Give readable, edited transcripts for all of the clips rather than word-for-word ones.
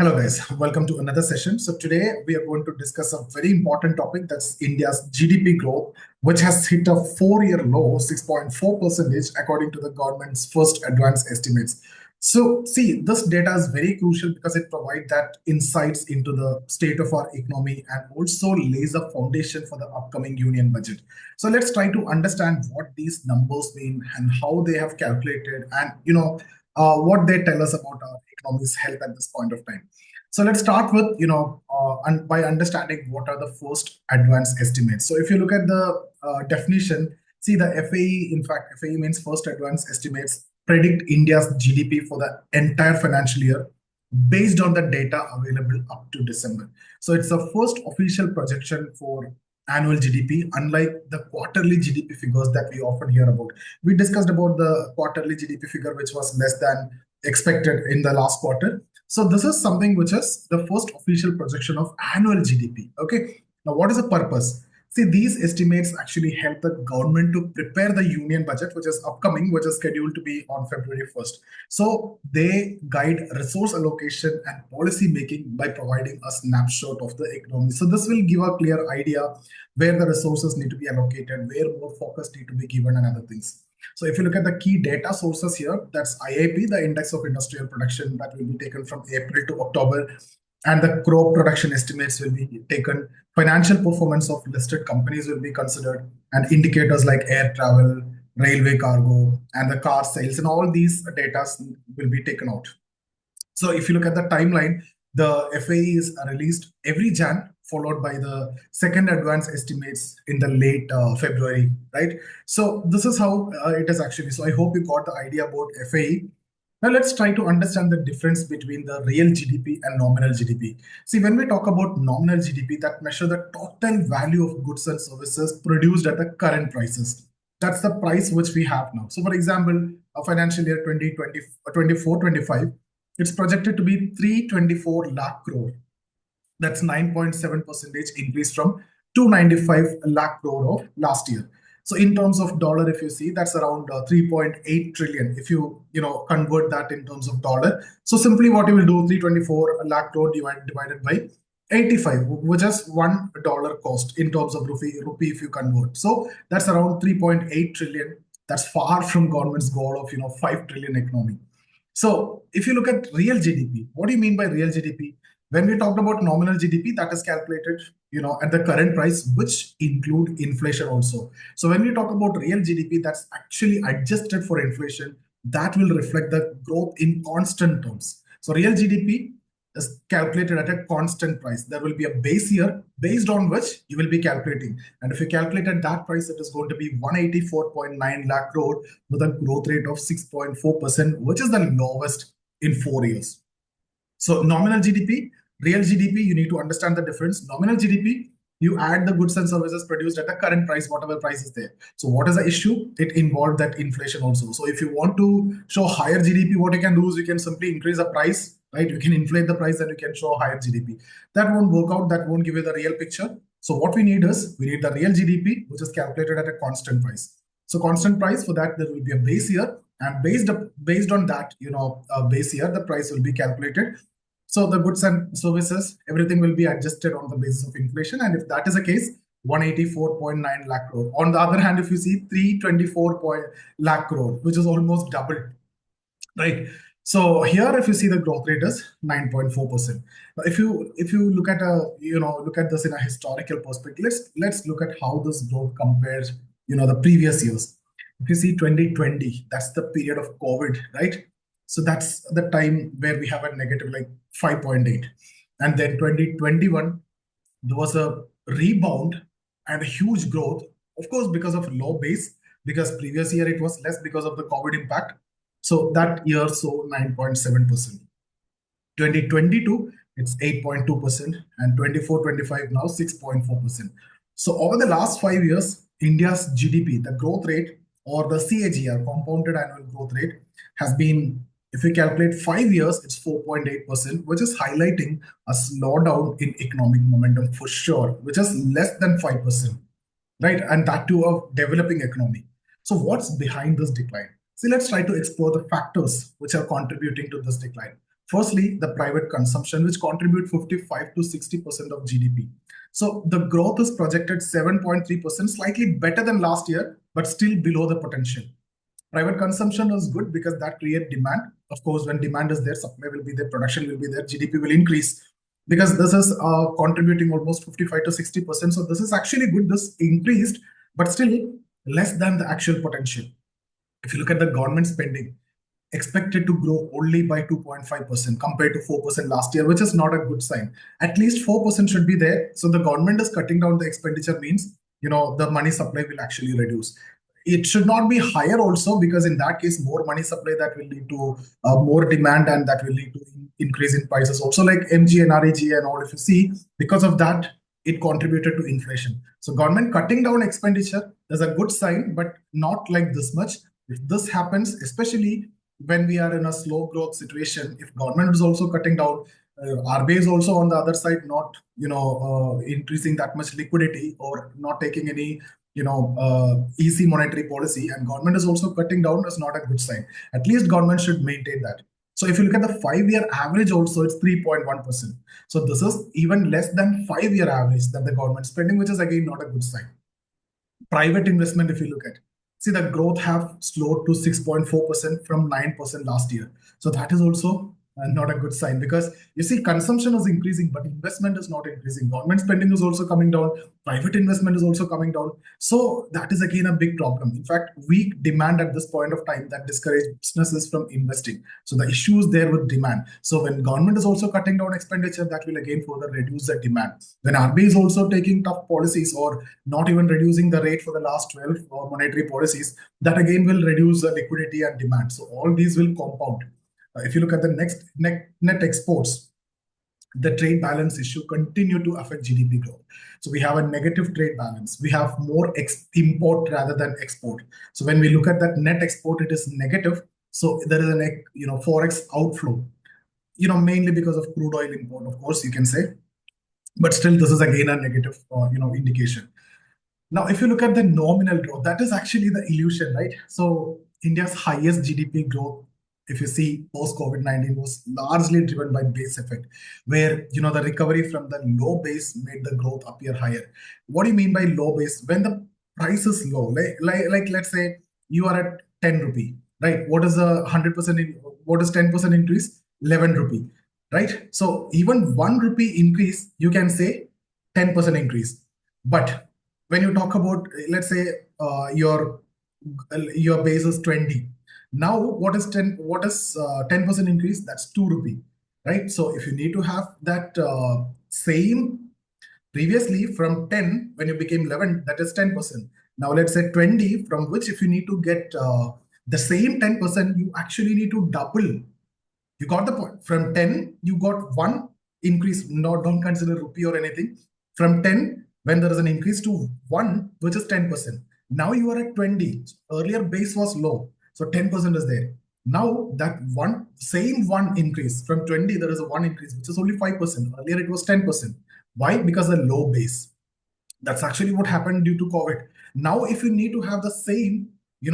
Hello guys, welcome to another session. So today we are going to discuss a very important topic, that's India's GDP growth, which has hit a 4-year low, 6.4% according to the government's first advanced estimates. So see, this data is very crucial because it provides that insights into the state of our economy and also lays a foundation for the upcoming union budget. So let's try to understand what these numbers mean and how they have calculated and what they tell us about our economy's health at this point of time. So let's start with, by understanding what are the first advanced estimates. So if you look at the definition, see the FAE, in fact, FAE means first advanced estimates, predict India's GDP for the entire financial year based on the data available up to December. So it's the first official projection for annual GDP, unlike the quarterly GDP figures that we often hear about. We discussed about the quarterly GDP figure, which was less than expected in the last quarter. So this is something which is the first official projection of annual GDP. Okay. Now, what is the purpose? See, these estimates actually help the government to prepare the union budget, which is upcoming, which is scheduled to be on February 1st. So they guide resource allocation and policy making by providing a snapshot of the economy. So this will give a clear idea where the resources need to be allocated, where more focus need to be given and other things. So if you look at the key data sources here, that's IIP, the Index of Industrial Production, that will be taken from April to October. And the crop production estimates will be taken. Financial performance of listed companies will be considered, and indicators like air travel, railway cargo, and the car sales, and all these data will be taken out. So if you look at the timeline, the FAE is released every Jan, followed by the second advance estimates in the late February, right? So this is how it is actually. So I hope you got the idea about FAE. Now let's try to understand the difference between the real GDP and nominal GDP. See, when we talk about nominal GDP, that measure the total value of goods and services produced at the current prices. That's the price which we have now. So for example, a financial year 2020, 24-25, it's projected to be 324 lakh crore. That's 9.7% increase from 295 lakh crore of last year. So in terms of dollar, if you see, that's around 3.8 trillion. If you convert that in terms of dollar, so simply what you will do, 324 lakh crore divided by 85, which is $1 cost in terms of rupee if you convert. So that's around 3.8 trillion. That's far from government's goal of 5 trillion economy. So if you look at real GDP, what do you mean by real GDP? When we talked about nominal GDP, that is calculated, at the current price, which include inflation also. So when we talk about real GDP, that's actually adjusted for inflation. That will reflect the growth in constant terms. So real GDP is calculated at a constant price. There will be a base year based on which you will be calculating. And if you calculated that price, it is going to be 184.9 lakh crore with a growth rate of 6.4%, which is the lowest in 4 years. So nominal GDP, real GDP, you need to understand the difference. Nominal GDP, you add the goods and services produced at the current price, whatever price is there. So what is the issue? It involved that inflation also. So if you want to show higher GDP, what you can do is you can simply increase the price, right? You can inflate the price and you can show higher GDP. That won't work out. That won't give you the real picture. So what we need is, we need the real GDP, which is calculated at a constant price. So constant price, for that, there will be a base year. And based on that, base year, the price will be calculated. So the goods and services, everything will be adjusted on the basis of inflation. And if that is the case, 184.9 lakh crore. On the other hand, if you see 324 lakh crore, which is almost double, right? So here, if you see, the growth rate is 9.4%. Now, if you look at this in a historical perspective, let's look at how this growth compares, the previous years. If you see 2020, that's the period of COVID, right? So that's the time where we have a negative like 5.8. And then 2021, there was a rebound and a huge growth, of course, because of low base, because previous year it was less because of the COVID impact. So that year saw 9.7%. 2022, it's 8.2%, and 24-25 now 6.4%. So over the last 5 years, India's GDP, the growth rate, or the CAGR, compounded annual growth rate, has been, if we calculate 5 years, it's 4.8%, which is highlighting a slowdown in economic momentum for sure, which is less than 5%, right? And that too of developing economy. So what's behind this decline? See, let's try to explore the factors which are contributing to this decline. Firstly, the private consumption, which contribute 55 to 60% of GDP. So the growth is projected 7.3%, slightly better than last year, but still below the potential. Private consumption is good because that create demand. Of course, when demand is there, supply will be there, production will be there, GDP will increase, because this is contributing almost 55 to 60%. So this is actually good. This increased, but still less than the actual potential. If you look at the government spending, expected to grow only by 2.5% compared to 4% last year, which is not a good sign. At least 4% should be there. So the government is cutting down the expenditure means, the money supply will actually reduce. It should not be higher also, because in that case, more money supply, that will lead to more demand, and that will lead to increase in prices. Also like MG and REG and all, if you see, because of that, it contributed to inflation. So government cutting down expenditure is a good sign, but not like this much. If this happens, especially when we are in a slow growth situation, if government is also cutting down, RBI is also on the other side not increasing that much liquidity, or not taking any easy monetary policy, and government is also cutting down, is not a good sign. At least government should maintain that. So if you look at the 5-year average also, it's 3.1%. So this is even less than 5-year average that the government spending, which is again not a good sign. Private investment, if you look at, see, the growth have slowed to 6.4% from 9% last year. So that is also not a good sign, because you see, consumption is increasing, but investment is not increasing. Government spending is also coming down. Private investment is also coming down. So that is again a big problem. In fact, weak demand at this point of time that discourage businesses from investing. So the issue is there with demand. So when government is also cutting down expenditure, that will again further reduce the demand. When RBI is also taking tough policies, or not even reducing the rate for the last 12 monetary policies, that again will reduce the liquidity and demand. So all these will compound. If you look at the next net exports, the trade balance issue continue to affect GDP growth. So we have a negative trade balance. We have more import rather than export. So when we look at that net export, it is negative. So there is a forex outflow, mainly because of crude oil import, of course, you can say. But still, this is again a negative indication. Now, if you look at the nominal growth, that is actually the illusion, right? So India's highest GDP growth, if you see, post COVID-19, was largely driven by base effect, where the recovery from the low base made the growth appear higher. What do you mean by low base? When the price is low, like let's say you are at 10 rupee, right? What is a 100%? What is 10% increase? 11 rupee, right? So even 1 rupee increase, you can say 10% increase. But when you talk about, let's say your base is 20. Now, what is 10% increase? That's 2 rupee, right? So if you need to have that same previously from 10, when you became 11, that is 10%. Now let's say 20, from which if you need to get the same 10%, you actually need to double. You got the point. From 10, you got 1 increase. No, don't consider rupee or anything. From 10, when there is an increase to 1, which is 10%. Now you are at 20. Earlier base was low, so 10% is there. Now that same 1 increase, from 20, there is a 1 increase, which is only 5%. Earlier it was 10%. Why? Because the low base. That's actually what happened due to COVID. Now, if you need to have the same, you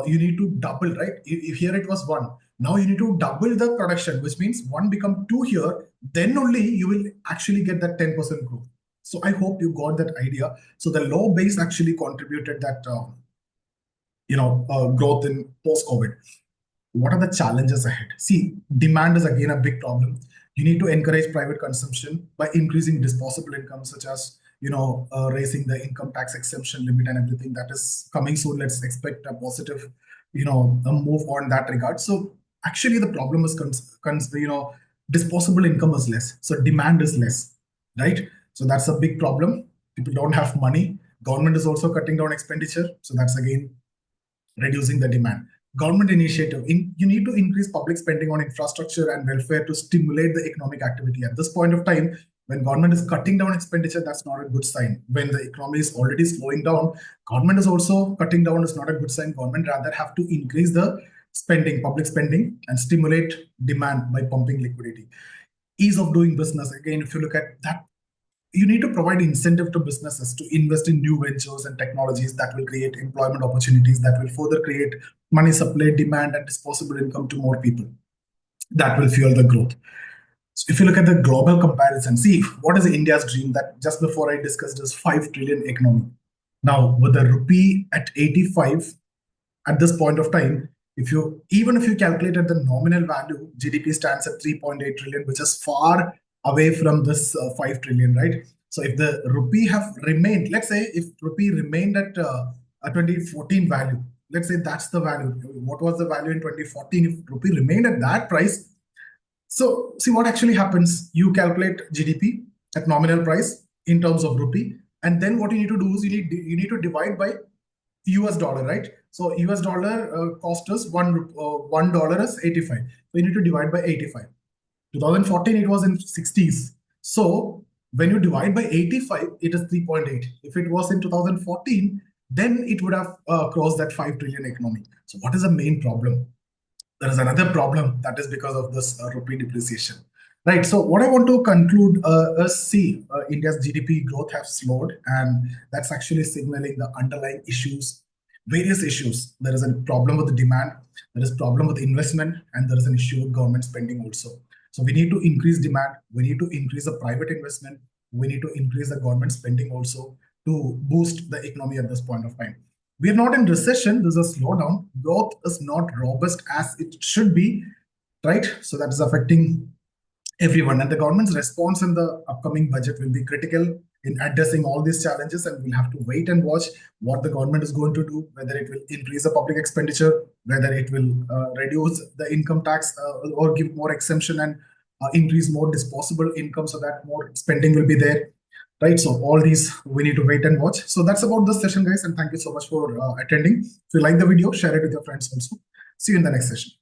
need to double, right? If here it was 1, now you need to double the production, which means 1 become 2 here. Then only you will actually get that 10% growth. So I hope you got that idea. So the low base actually contributed that, growth in post-COVID. What are the challenges ahead? See, demand is again a big problem. You need to encourage private consumption by increasing disposable income, such as raising the income tax exemption limit and everything that is coming soon. Let's expect a positive, a move on that regard. So actually, the problem is, disposable income is less, so demand is less, right? So that's a big problem. People don't have money. Government is also cutting down expenditure, so that's again reducing the demand. Government initiative. You need to increase public spending on infrastructure and welfare to stimulate the economic activity. At this point of time, when government is cutting down expenditure, that's not a good sign. When the economy is already slowing down, government is also cutting down, is not a good sign. Government rather have to increase the spending, public spending, and stimulate demand by pumping liquidity. Ease of doing business. Again, if you look at that, you need to provide incentive to businesses to invest in new ventures and technologies that will create employment opportunities, that will further create money supply, demand, and disposable income to more people. that will fuel the growth. So if you look at the global comparison, see what is India's dream, that just before I discussed is 5 trillion economy. Now with the rupee at 85 at this point of time, if you even if you calculated the nominal value, GDP stands at 3.8 trillion, which is far away from this 5 trillion, right? So if the rupee have remained, let's say if rupee remained at a 2014 value, let's say that's the value. What was the value in 2014? If rupee remained at that price, so see what actually happens. You calculate GDP at nominal price in terms of rupee, and then what you need to do is you need to divide by US dollar, right? So US dollar cost us $1 is 85. So you need to divide by 85. 2014 it was in 60s. So when you divide by 85, it is 3.8. If it was in 2014, then it would have crossed that 5 trillion economy. So what is the main problem? There is another problem, that is because of this rupee depreciation, right? So what I want to conclude is, see, India's GDP growth has slowed, and that's actually signaling the underlying issues, various issues. There is a problem with the demand, there is a problem with investment, and there is an issue with government spending also. So we need to increase demand, we need to increase the private investment, we need to increase the government spending also to boost the economy at this point of time. We are not in recession, there's a slowdown. Growth is not robust as it should be, right? So that is affecting everyone. And the government's response in the upcoming budget will be critical in addressing all these challenges. And we'll have to wait and watch what the government is going to do, whether it will increase the public expenditure, whether it will reduce the income tax or give more exemption and increase more disposable income so that more spending will be there. Right, so all these we need to wait and watch. So that's about this session, guys, and thank you so much for attending. If you like the video, share it with your friends also. See you in the next session.